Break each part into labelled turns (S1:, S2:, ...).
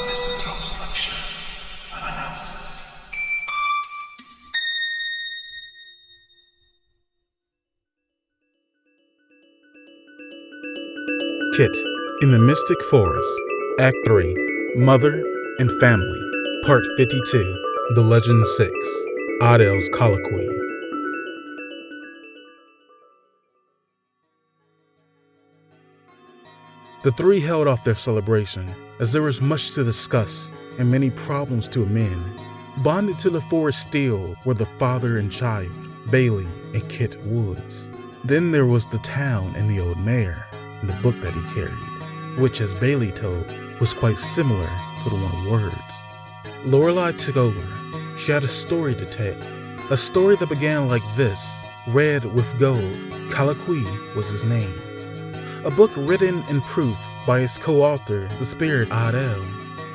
S1: Misanthrope's lecture and analysis.
S2: 𝐋𝐤𝐤𝐤 in the Mystic Forest, Act 3, Mother and Family, Part 52, The Legend 6, Odyl's Colloquy. The three held off their celebration, as there was much to discuss and many problems to amend. Bonded to the forest still were the father and child, Bailey and Kit Woods. Then there was the town and the old mayor, and the book that he carried, which, as Bailey told, was quite similar to the one of words. Lorelei took over. She had a story to tell, a story that began like this, red with gold. Colloquy was his name. A book written in proof by its co-author, the spirit Odyl.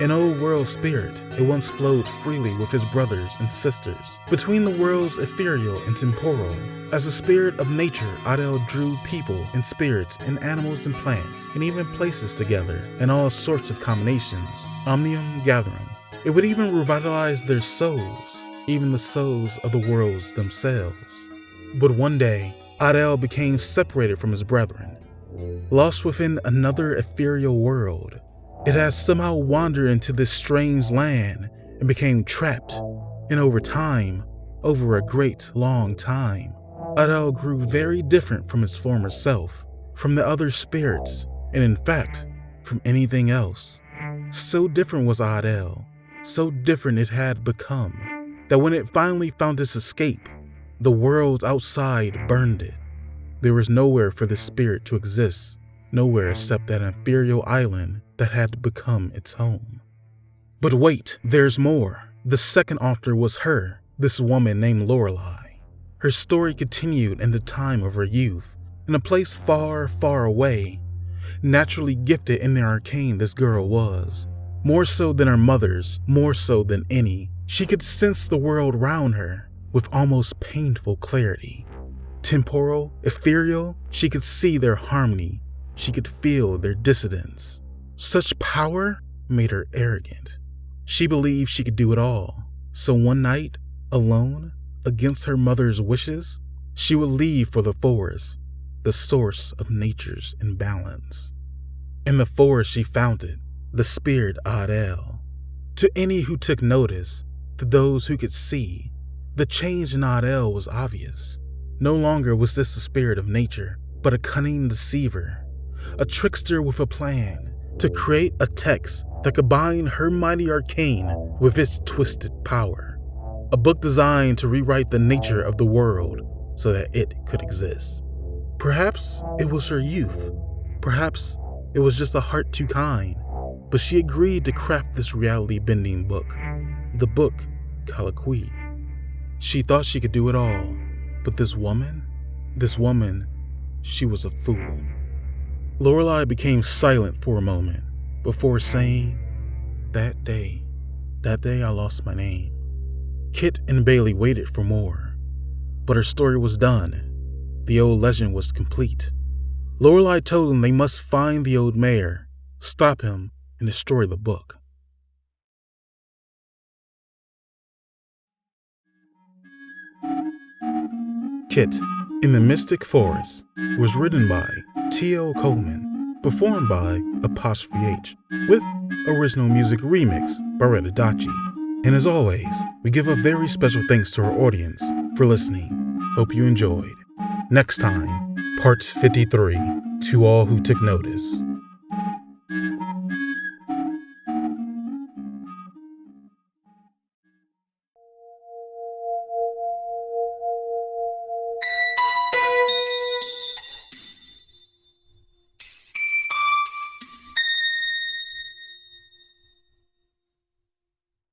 S2: An old world spirit, it once flowed freely with his brothers and sisters between the worlds ethereal and temporal. As a spirit of nature, Odyl drew people and spirits and animals and plants and even places together in all sorts of combinations, omnium gatherum. It would even revitalize their souls, even the souls of the worlds themselves. But one day, Odyl became separated from his brethren, lost within another ethereal world. It has somehow wandered into this strange land and became trapped. And over time, over a great long time, Odyl grew very different from his former self, from the other spirits, and in fact, from anything else. So different was Odyl, so different it had become, that when it finally found its escape, the worlds outside burned it. There was nowhere for the spirit to exist, nowhere except that ethereal island that had become its home. But wait, there's more. The second author was her, this woman named Lorelei. Her story continued in the time of her youth, in a place far, far away. Naturally gifted in the arcane this girl was, more so than her mother's, more so than any. She could sense the world around her with almost painful clarity. Temporal, ethereal, she could see their harmony. She could feel their dissonance. Such power made her arrogant. She believed she could do it all. So one night, alone, against her mother's wishes, she would leave for the forest, the source of nature's imbalance. In the forest she found it, the spirit Odyl. To any who took notice, to those who could see, the change in Odyl was obvious. No longer was this the spirit of nature, but a cunning deceiver, a trickster with a plan to create a text that could bind her mighty arcane with its twisted power. A book designed to rewrite the nature of the world so that it could exist. Perhaps it was her youth. Perhaps it was just a heart too kind. But she agreed to craft this reality-bending book. The book, Colloquy. She thought she could do it all. But this woman, she was a fool. Lorelei became silent for a moment before saying, That day I lost my name. Kit and Bailey waited for more, but her story was done. The old legend was complete. Lorelei told them they must find the old mayor, stop him, and destroy the book. 𝐋𝐤𝐤𝐤 in the Mystic Forest was written by T.L. Coleman, performed by 𝐻, with original music remix by Adachi. And as always, we give a very special thanks to our audience for listening. Hope you enjoyed. Next time, Part 53, To All Who Took Notice.